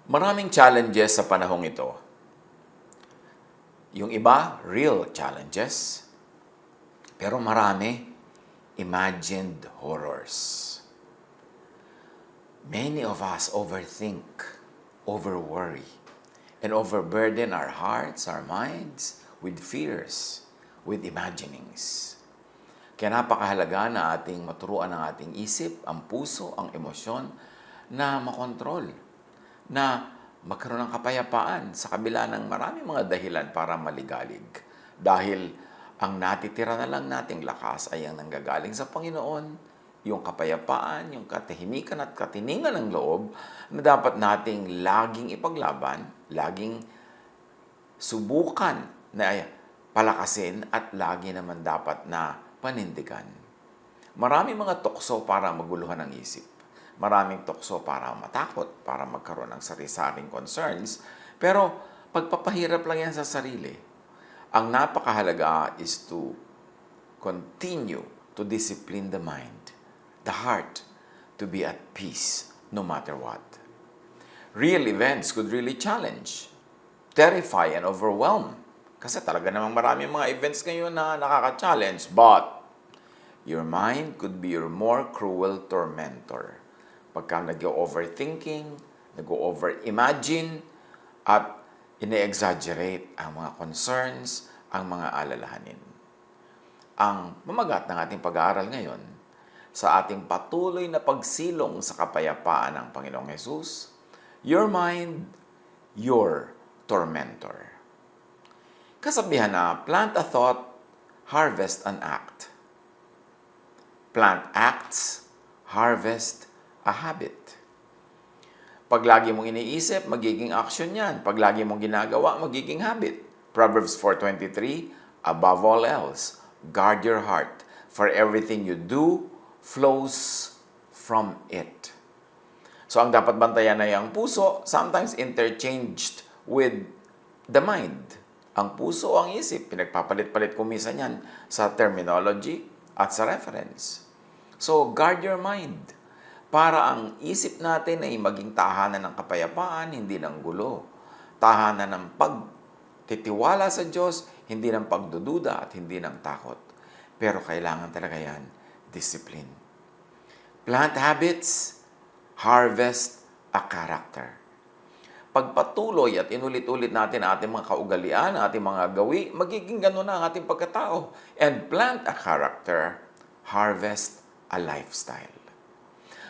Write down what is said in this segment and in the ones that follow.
Maraming challenges sa panahong ito. Yung iba, real challenges. Pero marami, imagined horrors. Many of us overthink, overworry, and overburden our hearts, our minds with fears, with imaginings. Kaya napakahalaga na ating maturuan ang ating isip, ang puso, ang emosyon na makontrol, na magkaroon ng kapayapaan sa kabila ng maraming mga dahilan para maligalig. Dahil ang natitira na lang nating lakas ay ang nanggagaling sa Panginoon, yung kapayapaan, yung katahimikan at katiningan ng loob na dapat nating laging ipaglaban, laging subukan na palakasin at lagi naman dapat na panindigan. Maraming mga tukso para maguluhan ang isip. Maraming tukso para matakot, para magkaroon ng sari-saring concerns. Pero pagpapahirap lang yan sa sarili. Ang napakahalaga is to continue to discipline the mind, the heart, to be at peace no matter what. Real events could really challenge, terrify, and overwhelm. Kasi talaga namang maraming mga events ngayon na nakaka-challenge, but your mind could be your more cruel tormentor. Pagka nag-overthinking, nag-over-imagine, at ine-exaggerate ang mga concerns, ang mga alalahanin. Ang pamagat ng ating pag-aaral ngayon, sa ating patuloy na pagsilong sa kapayapaan ng Panginoong Hesus, your mind, your tormentor. Kasabihan na, plant a thought, harvest an act. Plant acts, harvest a habit. Pag lagi mong iniisip, magiging action yan. Pag lagi mong ginagawa, magiging habit. Proverbs 4:23, above all else, guard your heart, for everything you do flows from it. So ang dapat bantayan ay ang puso, sometimes interchanged with the mind. Ang puso o ang isip, pinagpapalit-palit kumisan yan sa terminology at sa reference. So guard your mind, para ang isip natin ay maging tahanan ng kapayapaan, hindi ng gulo. Tahanan ng pagtitiwala sa Diyos, hindi ng pagdududa at hindi ng takot. Pero kailangan talaga yan, discipline. Plant habits, harvest a character. Pagpatuloy at inulit-ulit natin ang ating mga kaugalian, ating mga gawi, magiging ganun na ang ating pagkatao. And plant a character, harvest a lifestyle.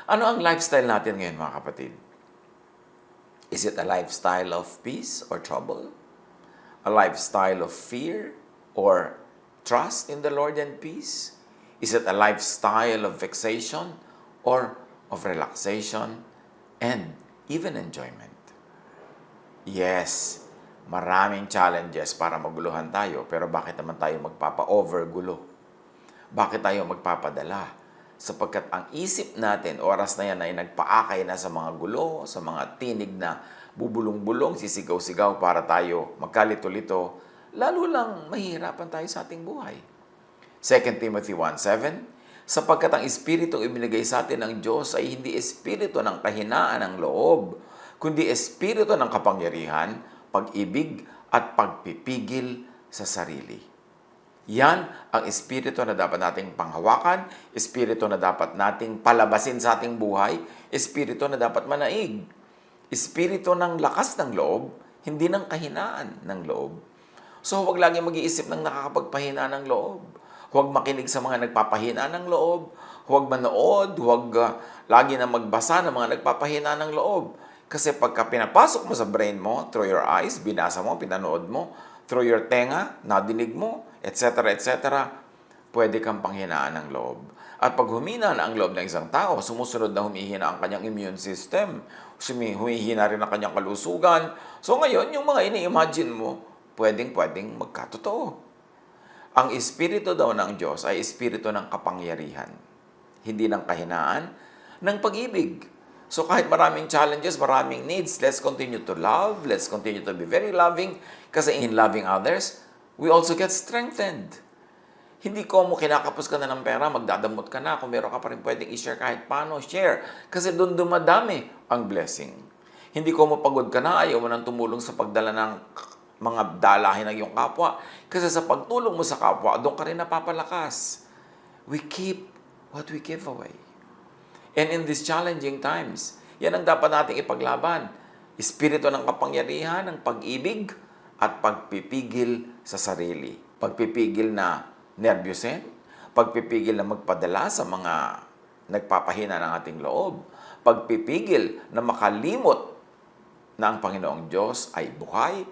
Ano ang lifestyle natin ngayon, mga kapatid? Is it a lifestyle of peace or trouble? A lifestyle of fear or trust in the Lord and peace? Is it a lifestyle of vexation or of relaxation and even enjoyment? Yes, maraming challenges para maguluhan tayo, pero bakit naman tayo magpapa-overgulo? Bakit tayo magpapadala? Sapagkat ang isip natin, oras na yan ay nagpaakay na sa mga gulo, sa mga tinig na bubulong-bulong, sisigaw-sigaw para tayo magkalito-lito, lalo lang mahihirapan tayo sa ating buhay. 2 Timothy 1:7, sapagkat ang Espiritu ibinigay sa atin ng Diyos ay hindi espiritu ng kahinaan ng loob, kundi espiritu ng kapangyarihan, pag-ibig at pagpipigil sa sarili. Yan ang espiritu na dapat nating panghawakan, espiritu na dapat nating palabasin sa ating buhay, espiritu na dapat manaig, espiritu ng lakas ng loob, hindi ng kahinaan ng loob. So huwag lagi mag-iisip ng nakakapagpahina ng loob. Huwag makinig sa mga nagpapahina ng loob. Huwag manood, huwag lagi na magbasa ng mga nagpapahina ng loob. Kasi pagka pinapasok mo sa brain mo, through your eyes, binasa mo, pinanood mo, through your tenga, nadinig mo, etc., pwede kang panghinaan ng loob. At pag humina na ang loob ng isang tao, sumusunod na humihina ang kanyang immune system, humihina rin ang kanyang kalusugan. So ngayon, yung mga ini-imagine mo, pwedeng magkatotoo. Ang espiritu daw ng Diyos ay espiritu ng kapangyarihan, hindi ng kahinaan, ng pag-ibig. So kahit maraming challenges, maraming needs, let's continue to love, let's continue to be very loving, kasi in loving others, we also get strengthened. Hindi ko mo kinakapos ka na ng pera, magdadamot ka na, kung meron ka pa rin pwedeng i-share kahit paano, share. Kasi doon dumadami ang blessing. Hindi ko mapagod ka na, ayaw mo nang tumulong sa pagdala ng mga dalahin ng iyong kapwa. Kasi sa pagtulong mo sa kapwa, doon ka rin napapalakas. We keep what we give away. And in these challenging times, yan ang dapat nating ipaglaban. Espiritu ng kapangyarihan, ng pag-ibig, at pagpipigil sa sarili. Pagpipigil na nervyusin, pagpipigil na magpadala sa mga nagpapahina ng ating loob, pagpipigil na makalimot na ang Panginoong Diyos ay buhay,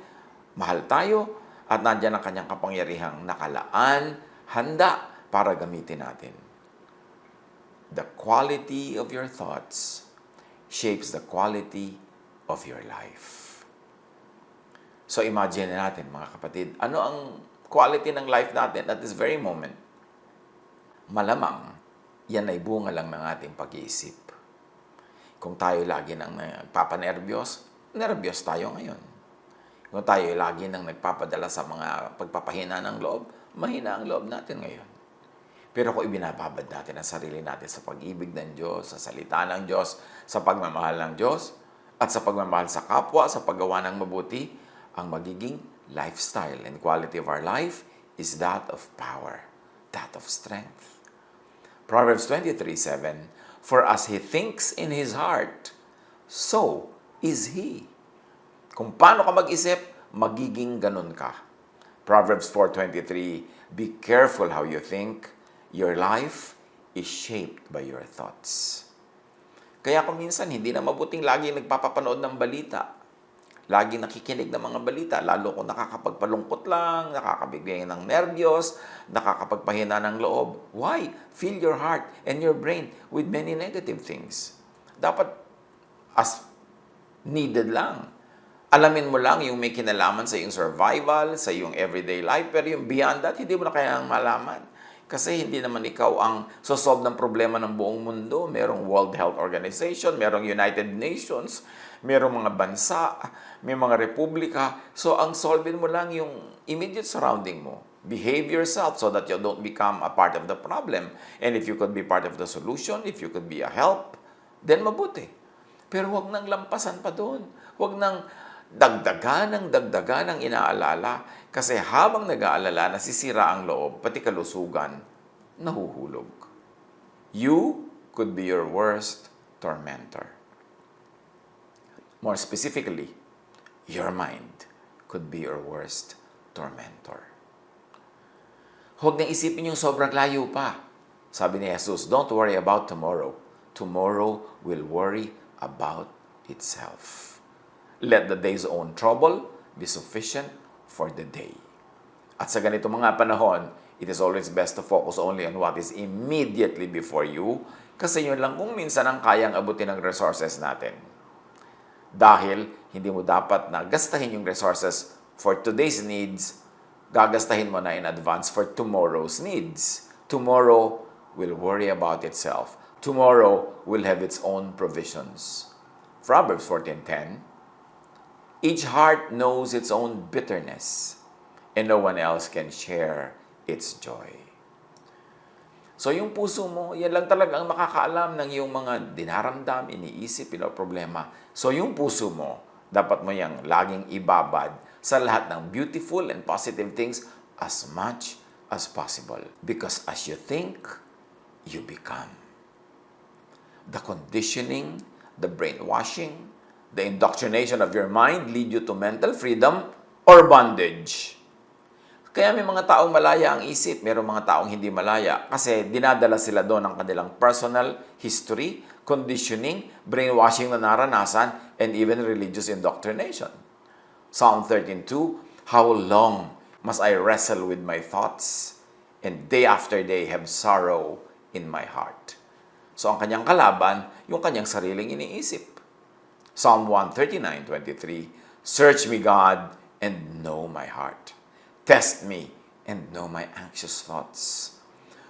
mahal tayo, at nandiyan ang kanyang kapangyarihang nakalaan, handa para gamitin natin. The quality of your thoughts shapes the quality of your life. So imagine natin, mga kapatid, ano ang quality ng life natin at this very moment? Malamang, yan ay bunga lang ng ating pag-iisip. Kung tayo lagi nang nagpapanervyos, nervyos tayo ngayon. Kung tayo lagi nang nagpapadala sa mga pagpapahina ng loob, mahina ang loob natin ngayon. Pero kung ibinababad natin ang sarili natin sa pag-ibig ng Diyos, sa salita ng Diyos, sa pagmamahal ng Diyos, at sa pagmamahal sa kapwa, sa paggawa ng mabuti, ang magiging lifestyle and quality of our life is that of power, that of strength. Proverbs 23:7, "For as he thinks in his heart, so is he." Kung paano ka mag-isip, magiging ganun ka. Proverbs 4:23, "Be careful how you think. Your life is shaped by your thoughts." Kaya kung minsan, hindi na mabuting lagi nagpapapanood ng balita. Lagi nakikinig ng mga balita, lalo kung nakakapagpalungkot lang, nakakabigay ng nervyos, nakakapagpahina ng loob. Why? Fill your heart and your brain with many negative things. Dapat as needed lang. Alamin mo lang yung may kinalaman sa iyong survival, sa iyong everyday life, pero yung beyond that, hindi mo na kailangang malaman. Kasi hindi naman ikaw ang sosolve ng problema ng buong mundo. Merong World Health Organization, merong United Nations, merong mga bansa, may mga republika. So, ang solvein mo lang yung immediate surrounding mo. Behave yourself so that you don't become a part of the problem. And if you could be part of the solution, if you could be a help, then mabuti. Pero huwag nang lampasan pa doon. Huwag nang dagdagan ng inaalala. Kasi habang nag-aalala, nasisira ang loob, pati kalusugan, nahuhulog. You could be your worst tormentor. More specifically, your mind could be your worst tormentor. Huwag na isipin yung sobrang layo pa. Sabi ni Jesus, don't worry about tomorrow. Tomorrow will worry about itself. Let the day's own trouble be sufficient for the day. At sa ganito mga panahon, it is always best to focus only on what is immediately before you kasi yun lang kung minsan ang kayang abutin ng resources natin. Dahil hindi mo dapat na gastahin yung resources for today's needs, gagastahin mo na in advance for tomorrow's needs. Tomorrow will worry about itself. Tomorrow will have its own provisions. Proverbs 14:10, "Each heart knows its own bitterness, and no one else can share its joy." So yung puso mo, yan lang talaga ang makakaalam ng iyong mga dinaramdam, iniisip, problema. So yung puso mo, dapat mo yang laging ibabad sa lahat ng beautiful and positive things as much as possible. Because as you think, you become. The conditioning, the brainwashing, the indoctrination of your mind lead you to mental freedom or bondage. Kaya may mga taong malaya ang isip, mayroong mga taong hindi malaya kasi dinadala sila doon ng kanilang personal history, conditioning, brainwashing na naranasan, and even religious indoctrination. Psalm 13:2, "How long must I wrestle with my thoughts, and day after day have sorrow in my heart?" So ang kanyang kalaban, yung kanyang sariling iniisip. Psalm 139:23, "Search me, God, and know my heart. Test me and know my anxious thoughts."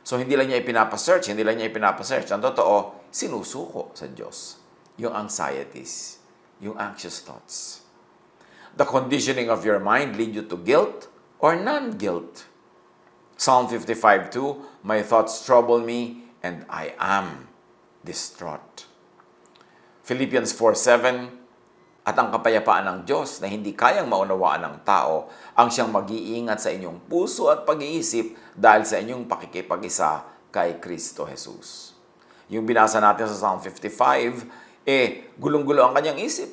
So, hindi lang niya ipinapasearch. Ang totoo, sinusuko sa Diyos yung anxieties, yung anxious thoughts. The conditioning of your mind lead you to guilt or non-guilt. Psalm 55:2, "My thoughts trouble me, and I am distraught." Philippians 4:7, At ang kapayapaan ng Diyos na hindi kayang maunawaan ng tao ang siyang mag-iingat sa inyong puso at pag-iisip dahil sa inyong pakikipag-isa kay Kristo Jesus. Yung binasa natin sa Psalm 55, gulong-gulo ang kanyang isip.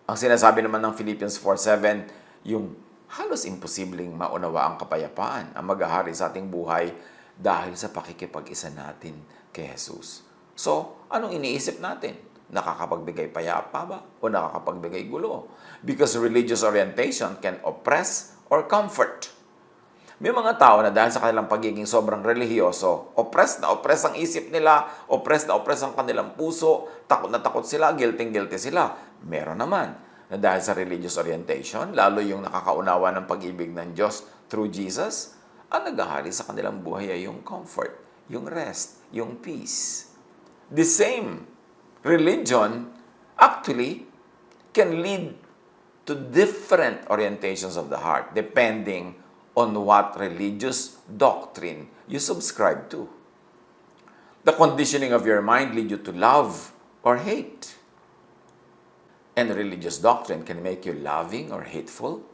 Ang sinasabi naman ng Philippians 4:7, yung halos imposibleng maunawa ang kapayapaan ang maghahari sa ating buhay dahil sa pakikipag-isa natin kay Jesus. So, anong iniisip natin? Nakakapagbigay payapa ba o nakakapagbigay gulo? Because religious orientation can oppress or comfort. May mga tao na dahil sa kanilang pagiging sobrang relihiyoso, oppressed na oppressed ang isip nila, oppressed na oppressed ang kanilang puso, takot na takot sila, guilty sila. Meron naman na dahil sa religious orientation, lalo yung nakakaunawa ng pag-ibig ng Diyos through Jesus, ang naghahari sa kanilang buhay ay yung comfort, yung rest, yung peace. The same religion actually can lead to different orientations of the heart depending on what religious doctrine you subscribe to. The conditioning of your mind lead you to love or hate. And religious doctrine can make you loving or hateful,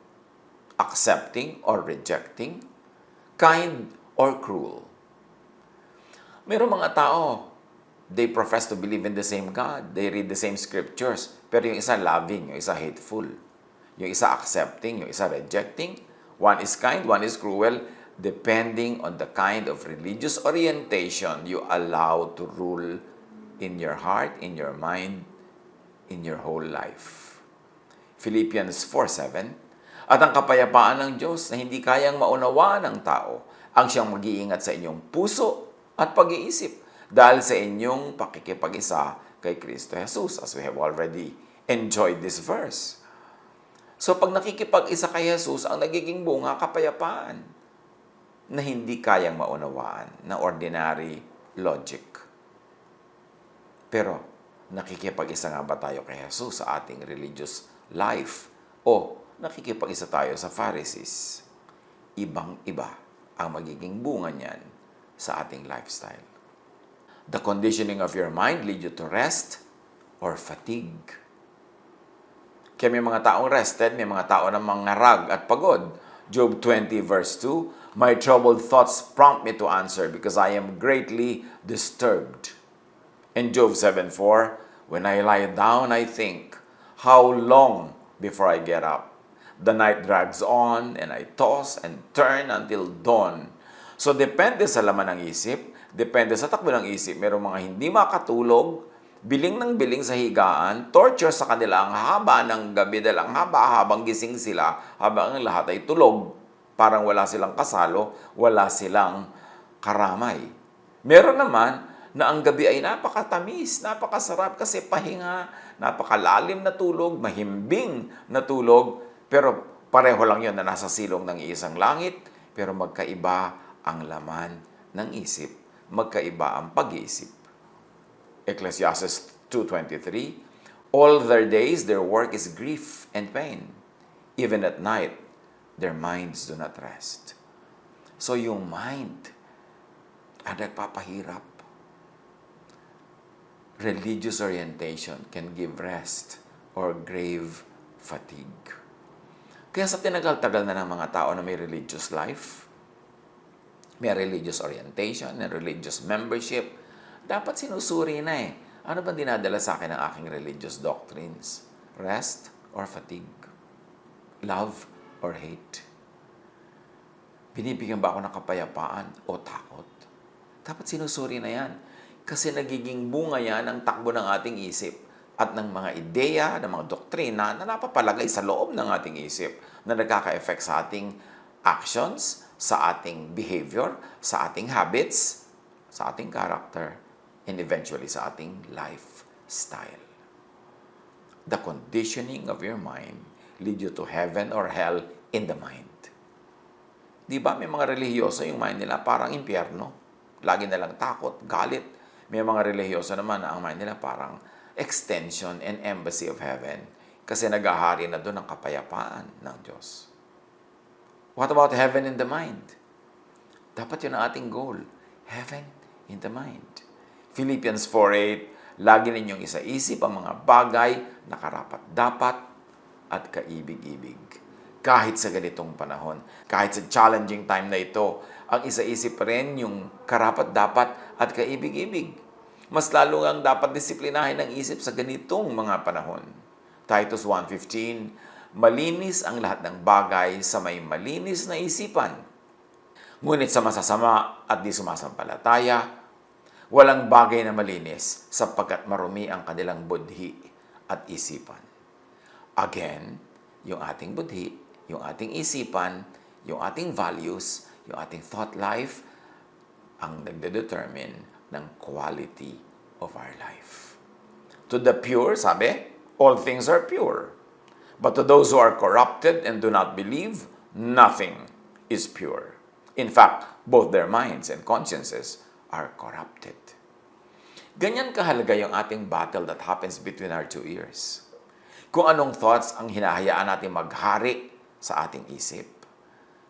accepting or rejecting, kind or cruel. Mayroong mga tao, they profess to believe in the same God. They read the same scriptures. Pero yung isa loving, yung isa hateful. Yung isa accepting, yung isa rejecting. One is kind, one is cruel. Depending on the kind of religious orientation you allow to rule in your heart, in your mind, in your whole life. Philippians 4:7, at ang kapayapaan ng Diyos na hindi kayang maunawaan ng tao ang siyang mag-iingat sa inyong puso at pag-iisip dahil sa inyong pakikipag-isa kay Kristo Jesus, as we have already enjoyed this verse. So pag nakikipag-isa kay Jesus, ang nagiging bunga, kapayapaan na hindi kayang maunawaan ng ordinary logic. Pero nakikipag-isa nga ba tayo kay Jesus sa ating religious life? O nakikipag-isa tayo sa Pharisees? Ibang-iba ang magiging bunga niyan sa ating lifestyle. The conditioning of your mind lead you to rest or fatigue. Kaya may mga taong rested, may mga tao na mangarag at pagod. Job 20 verse 2, my troubled thoughts prompt me to answer because I am greatly disturbed. And Job 7:4, when I lie down, I think, how long before I get up? The night drags on and I toss and turn until dawn. So depende sa laman ng isip, depende sa takbo ng isip. Merong mga hindi makatulog, biling ng biling sa higaan, torture sa kanila ang haba ng gabi dahil ang habang gising sila, habang ang lahat ay tulog. Parang wala silang kasalo, wala silang karamay. Meron naman na ang gabi ay napakatamis, napakasarap kasi pahinga, napakalalim na tulog, mahimbing na tulog, pero pareho lang yun na nasa silong ng isang langit, pero magkaiba ang laman ng isip, magkaiba ang pag-iisip. Ecclesiastes 2:23, all their days their work is grief and pain. Even at night, their minds do not rest. So yung mind ang nagpapahirap. Religious orientation can give rest or grave fatigue. Kaya sa tinagal-tagal na ng mga tao na may religious life, may religious orientation, may religious membership, dapat sinusuri na ano bang dinadala sa akin ng aking religious doctrines? Rest or fatigue? Love or hate? Binibigyan ba ako ng kapayapaan o takot? Dapat sinusuri na yan. Kasi nagiging bunga yan ng takbo ng ating isip at ng mga ideya, ng mga doktrina na napapalagay sa loob ng ating isip na nagkaka-effect sa ating actions, sa ating behavior, sa ating habits, sa ating character, and eventually sa ating lifestyle. The conditioning of your mind lead you to heaven or hell in the mind. Di ba may mga relihiyoso yung mind nila parang impyerno? Lagi nalang takot, galit. May mga relihiyoso naman na ang mind nila parang extension and embassy of heaven kasi naghahari na doon ang kapayapaan ng Diyos. What about heaven in the mind? Dapat yun ang ating goal. Heaven in the mind. Philippians 4:8, Lagi ninyong isaisip ang mga bagay na karapat-dapat at kaibig-ibig. Kahit sa ganitong panahon, kahit sa challenging time na ito, ang isaisip rin yung karapat-dapat at kaibig-ibig. Mas lalo ang dapat disiplinahin ng isip sa ganitong mga panahon. Titus 1:15, malinis ang lahat ng bagay sa may malinis na isipan. Ngunit sa masasama at di sumasampalataya, walang bagay na malinis sapagkat marumi ang kanilang budhi at isipan. Again, yung ating budhi, yung ating isipan, yung ating values, yung ating thought life, ang nagdedetermine ng quality of our life. To the pure, sabi, all things are pure. But to those who are corrupted and do not believe, nothing is pure. In fact, both their minds and consciences are corrupted. Ganyan kahalaga yung ating battle that happens between our two ears. Kung anong thoughts ang hinahayaan natin maghari sa ating isip,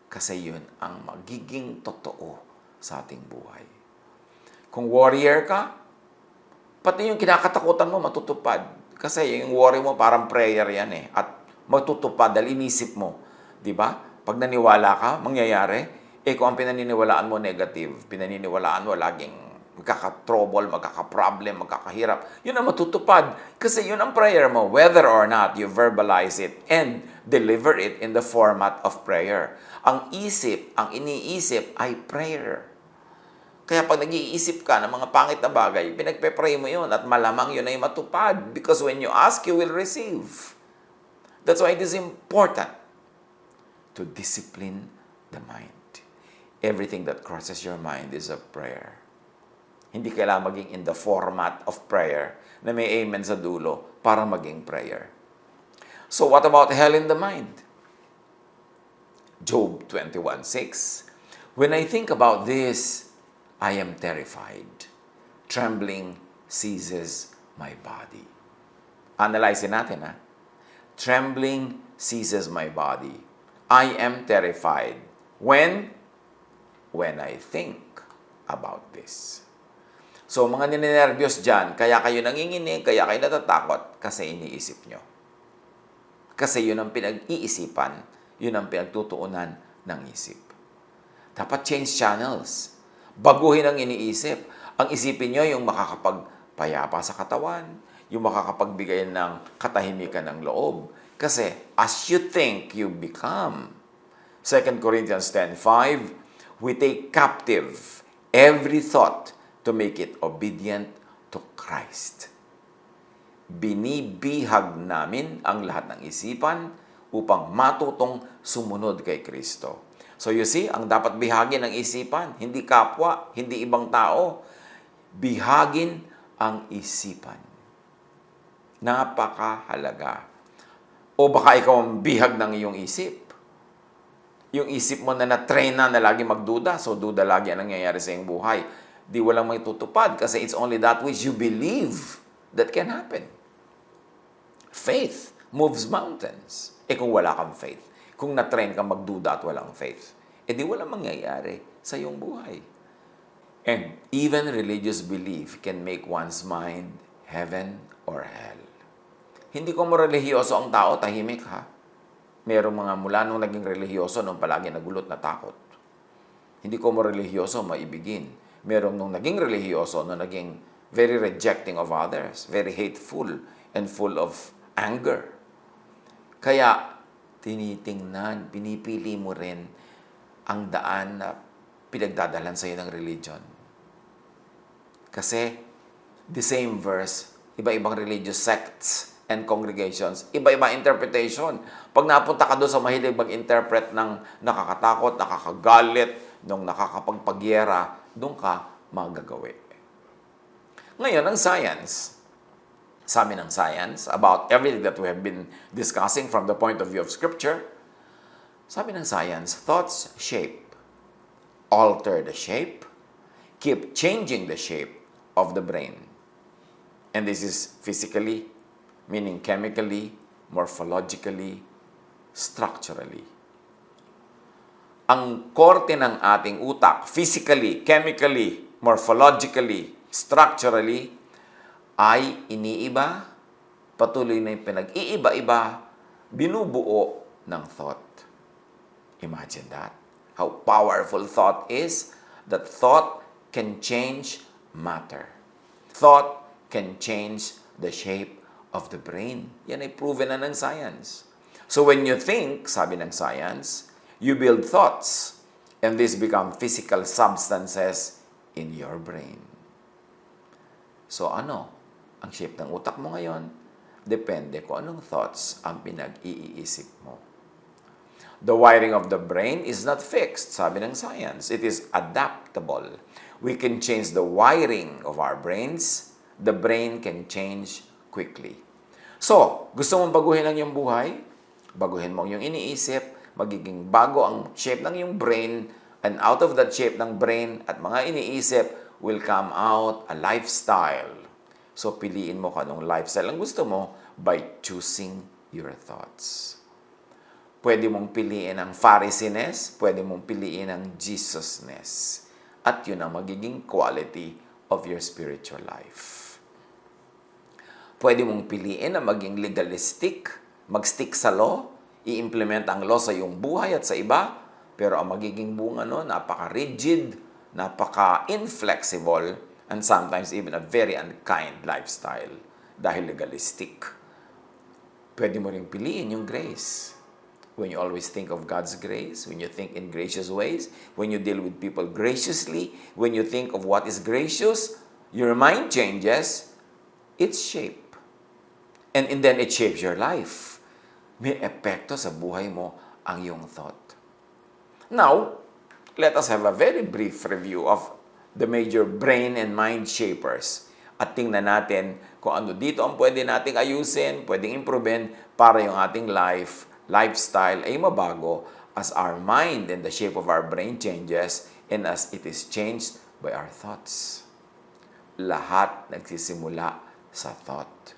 kasi yun ang magiging totoo sa ating buhay. Kung warrior ka, pati yung kinakatakutan mo matutupad. Kasi yung worry mo parang prayer yan eh. At matutupad dahil inisip mo. Di ba? Pag naniwala ka, mangyayari. Kung ang pinaniniwalaan mo negative, pinaniniwalaan mo laging magkaka-trouble, magkaka-problem, magkakahirap, yun ang matutupad. Kasi yun ang prayer mo, whether or not you verbalize it and deliver it in the format of prayer. Ang isip, ang iniisip ay prayer. Kaya pag nag-iisip ka ng mga pangit na bagay, pinagpe-pray mo yun at malamang yun ay matupad. Because when you ask, you will receive. That's why it is important to discipline the mind. Everything that crosses your mind is a prayer. Hindi kailangan maging in the format of prayer na may amen sa dulo para maging prayer. So what about hell in the mind? Job 21:6, when I think about this, I am terrified. Trembling seizes my body. Analyzein natin, ha? Trembling seizes my body. I am terrified. When I think about this. So, mga ninenervyos dyan, kaya kayo nanginginig, kaya kayo natatakot, kasi iniisip nyo. Kasi yun ang pinag-iisipan, yun ang pinagtutuunan ng isip. Dapat change channels. Baguhin ang iniisip. Ang isipin nyo yung makakapagpayapa sa katawan, yung makakapagbigay ng katahimikan ng loob. Kasi, as you think, you become. 2 Corinthians 10:5, we take captive every thought to make it obedient to Christ. Binibihag namin ang lahat ng isipan upang matutong sumunod kay Kristo. So you see, ang dapat bihagin ng isipan, hindi kapwa, hindi ibang tao. Bihagin ang isipan. Napakahalaga. O baka ikaw ang bihag ng iyong isip. Yung isip mo na na-train na lagi magduda, so duda lagi ang nangyayari sa iyong buhay. Di walang may tutupad kasi it's only that which you believe that can happen. Faith moves mountains. Kung wala kang faith, kung na-train kang magduda at walang faith, di walang mangyayari sa iyong buhay. And even religious belief can make one's mind heaven or hell. Hindi ko mo relihiyoso ang tao, tahimik ha. Merong mga mula nung naging relihiyoso, nung palagi nagulot na takot. Hindi ko mo relihiyoso, maibigin. Merong nung naging relihiyoso, nung naging very rejecting of others, very hateful, and full of anger. Kaya, tinitingnan, pinipili mo rin ang daan na pinagdadalan sa iyo ng religion. Kasi, the same verse, iba-ibang religious sects and congregations, iba-iba interpretation. Pag napunta ka doon sa mahilig mag-interpret ng nakakatakot, nakakagalit, nung nakakapagpagyera, doon ka magagawi. Ngayon, ang science, sabi ng science, about everything that we have been discussing from the point of view of Scripture, sabi ng science, thoughts shape, alter the shape, keep changing the shape of the brain. And this is physically, meaning chemically, morphologically, structurally. Ang korte ng ating utak, physically, chemically, morphologically, structurally, ay iniiba, patuloy na yung pinag-iiba-iba, binubuo ng thought. Imagine that. How powerful thought is, that thought can change matter. Thought can change the shape of the brain. Yan ay proven na ng science. So when you think, sabi ng science, you build thoughts, and these become physical substances in your brain. So ano ang shape ng utak mo ngayon? Depende kung anong thoughts ang pinag-iisip mo. The wiring of the brain is not fixed, sabi ng science. It is adaptable. We can change the wiring of our brains. The brain can change quickly. So, gusto mong baguhin ang iyong buhay? Baguhin mo ang iyong iniisip, magiging bago ang shape ng iyong brain, and out of that shape ng brain at mga iniisip will come out a lifestyle. So, piliin mo kung anong lifestyle ang gusto mo by choosing your thoughts. Pwede mong piliin ang Pharisees-ness, pwede mong piliin ang Jesus-ness. At yun ang magiging quality of your spiritual life. Pwede mong piliin na maging legalistic, mag-stick sa law, i-implement ang law sa iyong buhay at sa iba, pero ang magiging bunga nun, napaka-rigid, napaka-inflexible, and sometimes even a very unkind lifestyle dahil legalistic. Pwede mo rin piliin yung grace. When you always think of God's grace, when you think in gracious ways, when you deal with people graciously, when you think of what is gracious, your mind changes its shape. And then it shapes your life. May epekto sa buhay mo ang iyong thought. Now, let us have a very brief review of the major brain and mind shapers. At tingnan natin kung ano dito ang pwede nating ayusin, pwedeng improvein para yung ating lifestyle ay mabago as our mind and the shape of our brain changes and as it is changed by our thoughts. Lahat nagsisimula sa thought.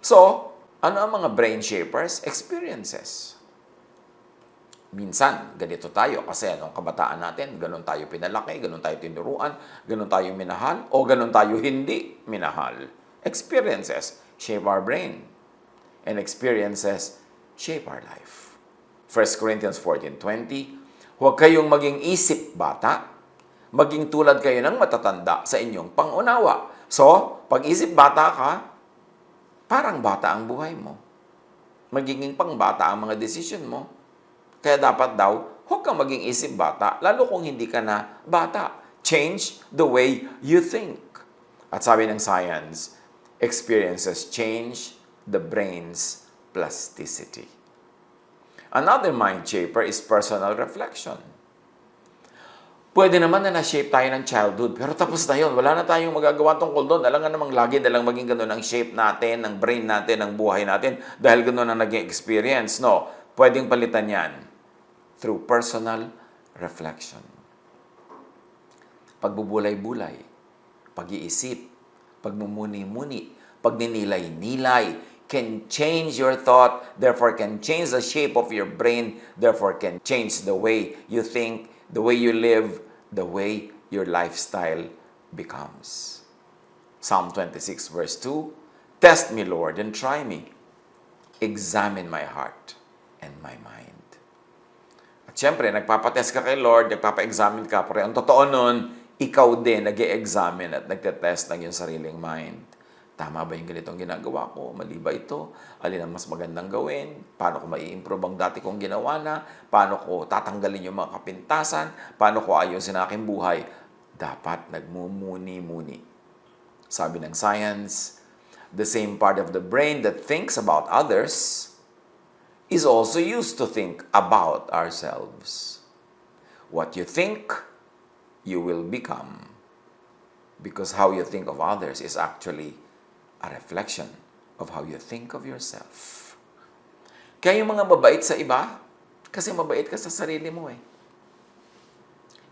So, ano ang mga brain shapers? Experiences. Minsan, ganito tayo kasi anong kabataan natin, ganun tayo pinalaki, ganun tayo tinuruan, ganun tayo minahal, o ganun tayo hindi minahal. Experiences shape our brain. And experiences shape our life. 1 Corinthians 14:20, huwag kayong maging isip bata, maging tulad kayo ng matatanda sa inyong pangunawa. So, pag isip bata ka, parang bata ang buhay mo. Magiging pangbata ang mga decision mo. Kaya dapat daw, huwag kang maging isip bata, lalo kung hindi ka na bata. Change the way you think. At sabi ng science, experiences change the brain's plasticity. Another mind shaper is personal reflection. Pwede naman na na-shape tayo ng childhood, pero tapos na yun. Wala na tayong magagawa tungkol doon. Alam nga namang lagi dalang maging gano'n ang shape natin, ng brain natin, ng buhay natin, dahil gano'n ang naging experience. No, pwedeng palitan yan through personal reflection. Pagbubulay-bulay, pag-iisip, pagmumuni-muni, pagninilay-nilay, can change your thought, therefore can change the shape of your brain, therefore can change the way you think, the way you live, the way your lifestyle becomes. Psalm 26 verse 2, test me, Lord, and try me. Examine my heart and my mind. At syempre, nagpapatest ka kay Lord, nagpapa-examine ka, pero ang totoo nun, ikaw din nag-e-examine at nagtetest ng iyong sariling mind. Tama ba yung ganitong ginagawa ko? Mali ba ito? Alin ang mas magandang gawin? Paano ko mai-improve ang dati kong ginawa na? Paano ko tatanggalin yung mga kapintasan? Paano ko ayusin ang aking buhay? Dapat nagmumuni-muni. Sabi ng science, the same part of the brain that thinks about others is also used to think about ourselves. What you think, you will become. Because how you think of others is actually a reflection of how you think of yourself. Kaya yung mga mabait sa iba, kasi mabait ka sa sarili mo eh.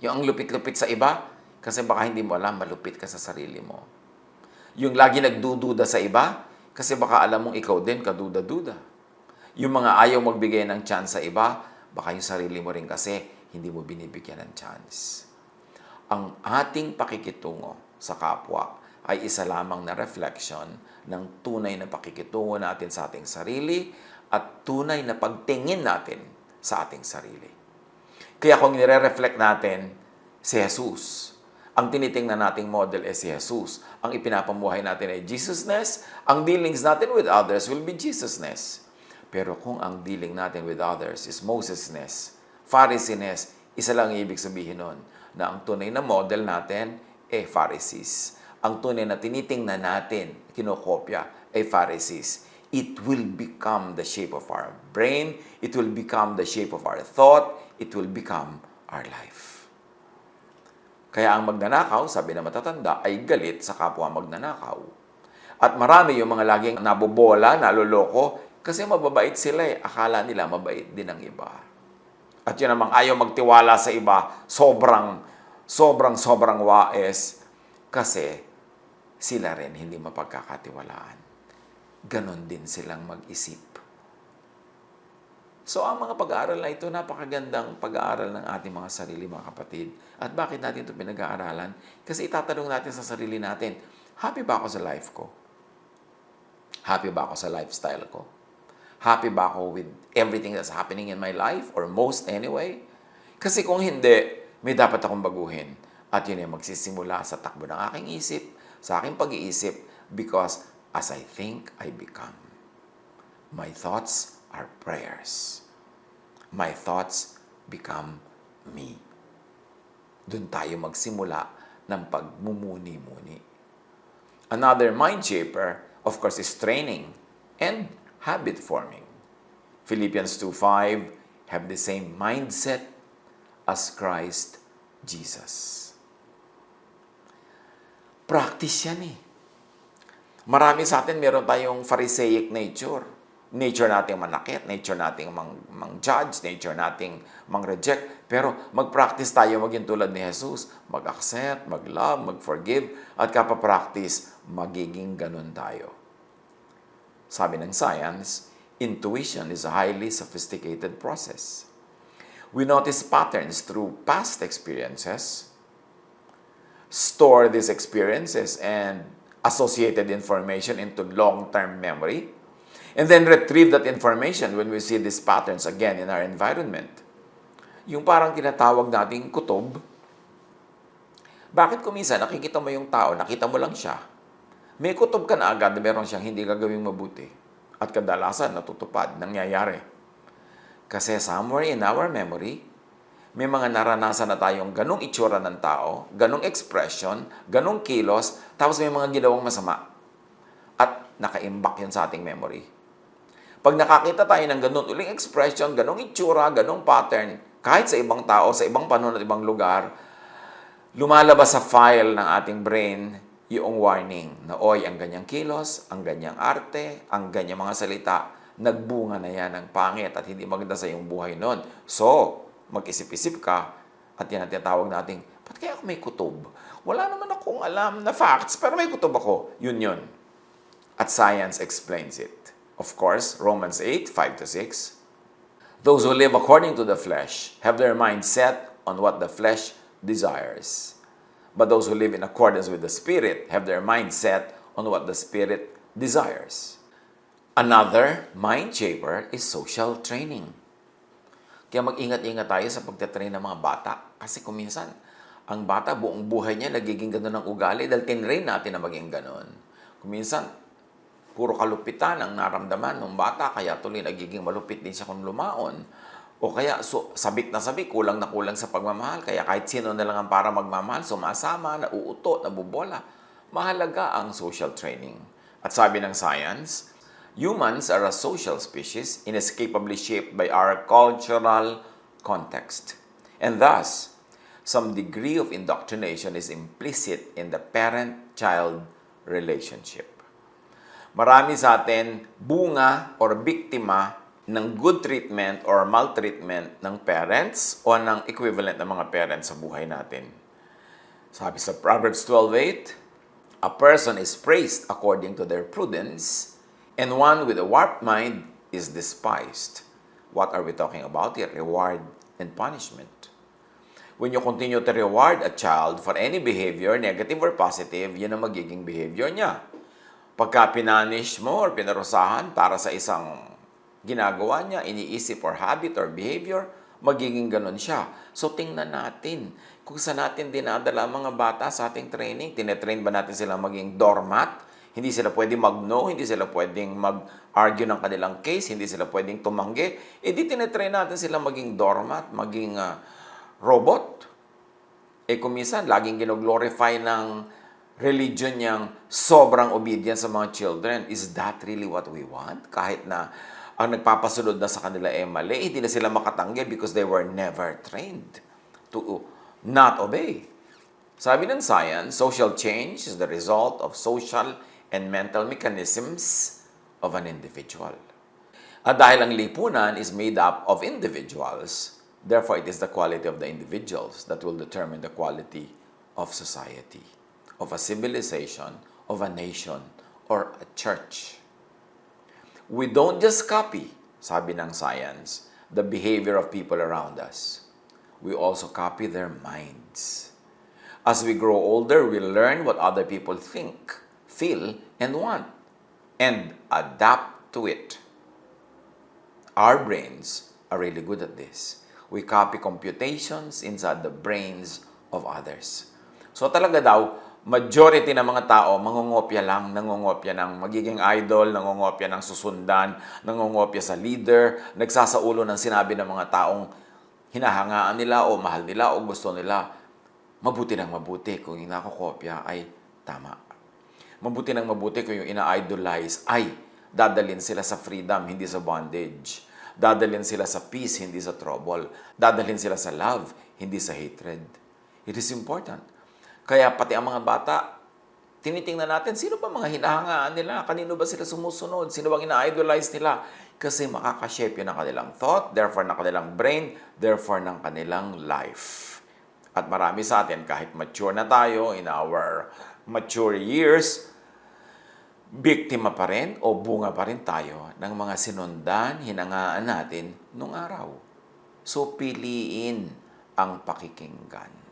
Yung ang lupit-lupit sa iba, kasi baka hindi mo alam, malupit ka sa sarili mo. Yung lagi nagdududa sa iba, kasi baka alam mong ikaw din kaduda-duda. Yung mga ayaw magbigay ng chance sa iba, baka yung sarili mo rin kasi hindi mo binibigyan ng chance. Ang ating pakikitungo sa kapwa, ay isa lamang na reflection ng tunay na pakikitungo natin sa ating sarili at tunay na pagtingin natin sa ating sarili. Kaya kung nire-reflect natin si Jesus, ang tinitingnan nating model ay si Jesus. Ang ipinapamuhay natin ay Jesusness. Ang dealings natin with others will be Jesusness. Pero kung ang dealing natin with others is Mosesness, Phariseeness, isa lang ibig sabihin nun, na ang tunay na model natin ay Pharisees. Ang tunay na tinitingnan natin, kinokopya, ay Pharisees. It will become the shape of our brain. It will become the shape of our thought. It will become our life. Kaya ang magnanakaw, sabi na matatanda, ay galit sa kapwa magnanakaw. At marami yung mga laging nabobola, naloloko, kasi mababait sila eh. Akala nila mabait din ang iba. At yun namang ayaw magtiwala sa iba, sobrang wais, kasi sila rin hindi mapagkakatiwalaan. Ganon din silang mag-isip. So, ang mga pag-aaral na ito, napakagandang pag-aaral ng ating mga sarili, mga kapatid. At bakit natin ito pinag-aaralan? Kasi itatanong natin sa sarili natin, happy ba ako sa life ko? Happy ba ako sa lifestyle ko? Happy ba ako with everything that's happening in my life? Or most anyway? Kasi kung hindi, may dapat akong baguhin. At yun ay magsisimula sa takbo ng aking isip, sa aking pag-iisip, because as I think, I become. My thoughts are prayers. My thoughts become me. Doon tayo magsimula ng pagmumuni-muni. Another mind shaper, of course, is training and habit forming. Philippians 2:5, have the same mindset as Christ Jesus. Practice yan eh. Marami sa atin, meron tayong Pharisaic nature. Nature nating manakit, nature nating mang-judge, nature nating mang-reject. Pero mag-practice tayo maging tulad ni Jesus. Mag-accept, mag-love, mag-forgive, at kapapractice, magiging ganun tayo. Sabi ng science, intuition is a highly sophisticated process. We notice patterns through past experiences, store these experiences and associated information into long-term memory, and then retrieve that information when we see these patterns again in our environment. Yung parang tinatawag nating kutob. Bakit kuminsan nakikita mo yung tao, nakita mo lang siya, may kutob ka na agad na meron siyang hindi gagawing mabuti. At kadalasan natutupad, nangyayari. Kasi somewhere in our memory, may mga naranasan na tayong ganong itsura ng tao, ganong expression, ganong kilos, tapos may mga ginawang masama. At nakaimbak yun sa ating memory. Pag nakakita tayo ng ganun uling expression, ganong itsura, ganong pattern, kahit sa ibang tao, sa ibang panahon at ibang lugar, lumalabas sa file ng ating brain yung warning na, oy, ang ganyang kilos, ang ganyang arte, ang ganyang mga salita, nagbunga na yan ng pangit at hindi maganda sa iyong buhay noon. So, mag-isip-isip ka at yan ang tinatawag nating, ba't kaya ako may kutob? Wala naman akong alam na facts, pero may kutob ako. Yun. At science explains it. Of course, Romans 8:5-6. Those who live according to the flesh have their mind set on what the flesh desires. But those who live in accordance with the Spirit have their mind set on what the Spirit desires. Another mind shaper is social training. Kaya mag-ingat-ingat tayo sa pagtatrain ng mga bata. Kasi kuminsan, ang bata buong buhay niya nagiging gano'n ng ugali dahil tinrain natin na maging gano'n. Kuminsan, puro kalupitan ang naramdaman ng bata, kaya tuloy nagiging malupit din siya kung lumaon. O kaya sabik na sabik, kulang na kulang sa pagmamahal. Kaya kahit sino na lang ang para magmamahal, sumasama, nauuto, nabubola. Mahalaga ang social training. At sabi ng science, humans are a social species inescapably shaped by our cultural context. And thus, some degree of indoctrination is implicit in the parent-child relationship. Marami sa atin bunga or biktima ng good treatment or maltreatment ng parents o ng equivalent ng mga parents sa buhay natin. Sabi sa Proverbs 12:8, a person is praised according to their prudence, and one with a warped mind is despised. What are we talking about here? Reward and punishment. When you continue to reward a child for any behavior, negative or positive, yun ang magiging behavior niya. Pagka pinanish mo or pinarusahan para sa isang ginagawa niya, iniisip or habit or behavior, magiging ganun siya. So, tingnan natin kung saan natin dinadala ang mga bata sa ating training. Tinetrain ba natin sila maging doormat? Hindi sila pwedeng mag-no, hindi sila pwedeng mag-argue ng kanilang case, hindi sila pwedeng tumanggi. E di tinetrain natin sila maging doormat, maging robot. E kumisan, laging gino-glorify ng religion niyang sobrang obedient sa mga children. Is that really what we want? Kahit na ang nagpapasunod na sa kanila mali, hindi na sila makatanggi because they were never trained to not obey. Sabi ng science, social change is the result of social and mental mechanisms of an individual. At dahil ang lipunan is made up of individuals, therefore it is the quality of the individuals that will determine the quality of society, of a civilization, of a nation, or a church. We don't just copy, sabi ng science, the behavior of people around us. We also copy their minds. As we grow older, we learn what other people think, feel, and want, and adapt to it. Our brains are really good at this. We copy computations inside the brains of others. So talaga daw, majority ng mga tao, mangungopya lang, nangungopya ng magiging idol, nangungopya ng susundan, nangungopya sa leader, nagsasaulo ng sinabi ng mga taong hinahangaan nila o mahal nila o gusto nila. Mabuti ng mabuti kung yung nakokopya ay tama. Mabuti ng mabuti kung yung ina-idolize ay dadalhin sila sa freedom, hindi sa bondage. Dadalhin sila sa peace, hindi sa trouble. Dadalhin sila sa love, hindi sa hatred. It is important. Kaya pati ang mga bata, tinitingnan natin, sino ba mga hinahangaan nila? Kanino ba sila sumusunod? Sino bang ina-idolize nila? Kasi makakashape yun ng kanilang thought, therefore ng kanilang brain, therefore ng kanilang life. At marami sa atin, kahit mature na tayo, in our mature years, biktima pa rin o bunga pa rin tayo ng mga sinundan, hinangaan natin nung araw. So, piliin ang pakikinggan.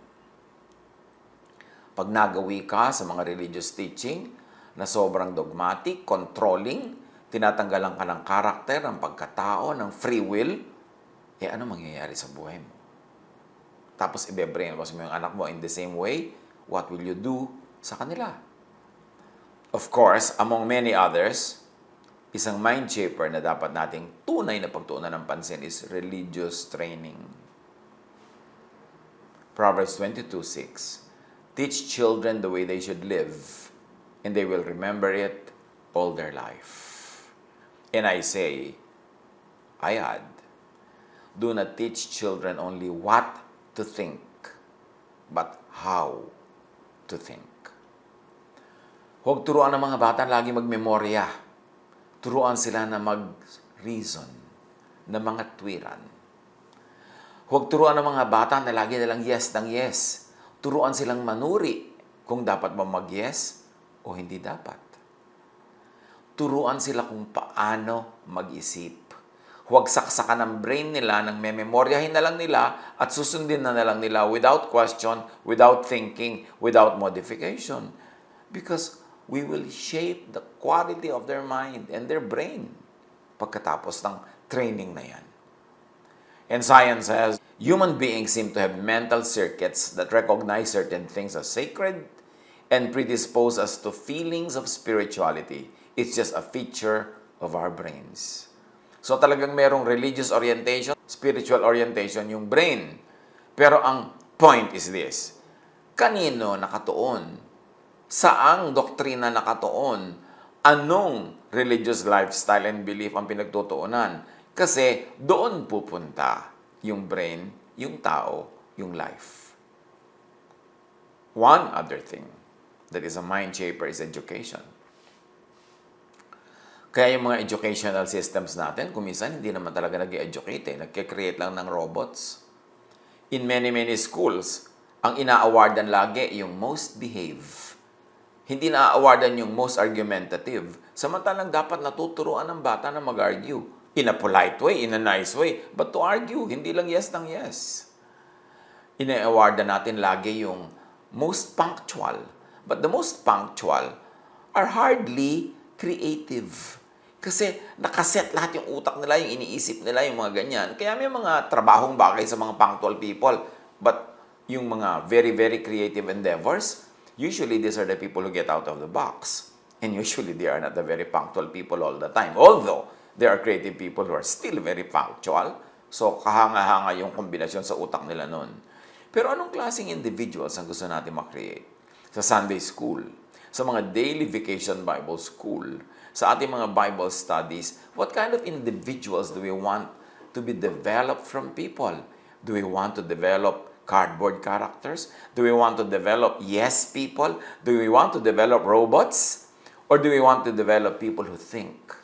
Pag nagawi ka sa mga religious teaching na sobrang dogmatic, controlling, tinatanggalan ka ng karakter, ng pagkatao, ng free will, ano mangyayari sa buhay mo? Tapos ibe-brainwash mo yung anak mo in the same way, what will you do sa kanila? Of course, among many others, isang mind shaper na dapat nating tunay na pagtuunan ng pansin is religious training. Proverbs 22:6. Teach children the way they should live, and they will remember it all their life. And I add, do not teach children only what to think, but how to think. Huwag turuan ng mga bata lagi magmemorya. Turuan sila na mag-reason, na mga tuwiran. Huwag turuan ng mga bata na lagi nilang yes ng yes. Turuan silang manuri kung dapat ba mag-yes o hindi dapat. Turuan sila kung paano mag-isip. Huwag saksakan ang brain nila nang mememoryahin na lang nila at susundin na lang nila without question, without thinking, without modification. Because we will shape the quality of their mind and their brain pagkatapos ng training na yan. And science says, human beings seem to have mental circuits that recognize certain things as sacred and predispose us to feelings of spirituality. It's just a feature of our brains. So talagang merong religious orientation, spiritual orientation yung brain. Pero ang point is this, kanino nakatuon? Saang doktrina nakatuon? Anong religious lifestyle and belief ang pinagtutuunan? Kasi doon pupunta yung brain, yung tao, yung life. One other thing that is a mind shaper is education. Kaya yung mga educational systems natin, kuminsan hindi naman talaga nag-educate. Nagke-create lang ng robots. In many schools, ang ina-awardan lagi yung most behave. Hindi na-awardan yung most argumentative. Samantalang dapat natuturuan ng bata na mag-argue. In a polite way, in a nice way. But to argue, hindi lang yes ng yes. ine-awardan natin lagi yung most punctual. But the most punctual are hardly creative. Kasi nakaset lahat yung utak nila, yung iniisip nila, yung mga ganyan. Kaya may mga trabahong bagay sa mga punctual people. But yung mga very, very creative endeavors, usually these are the people who get out of the box. And usually they are not the very punctual people all the time. Although, there are creative people who are still very punctual. So, kahanga-hanga yung kombinasyon sa utak nila nun. Pero anong klaseng individuals ang gusto natin makreate? Sa Sunday school, sa mga daily vacation Bible school, sa ating mga Bible studies, what kind of individuals do we want to be developed from people? Do we want to develop cardboard characters? Do we want to develop yes people? Do we want to develop robots? Or do we want to develop people who think?